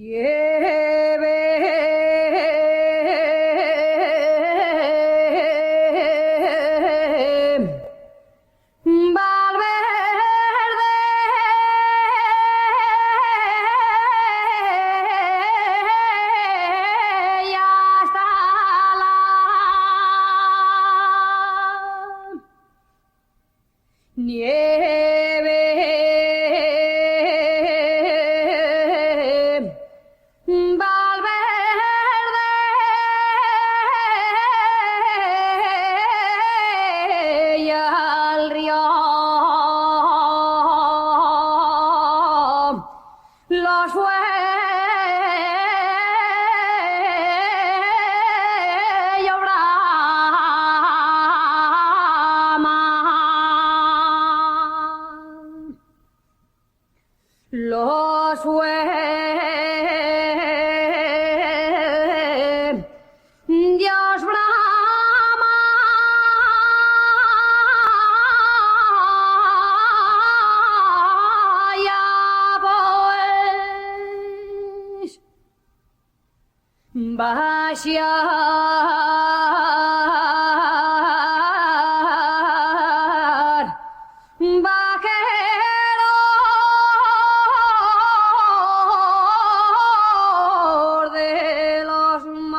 Lleve Valverde ya está la nieve. Valverde y al río los fue los fue Dios Brahma ya pues vaciar vaqueros de los mares.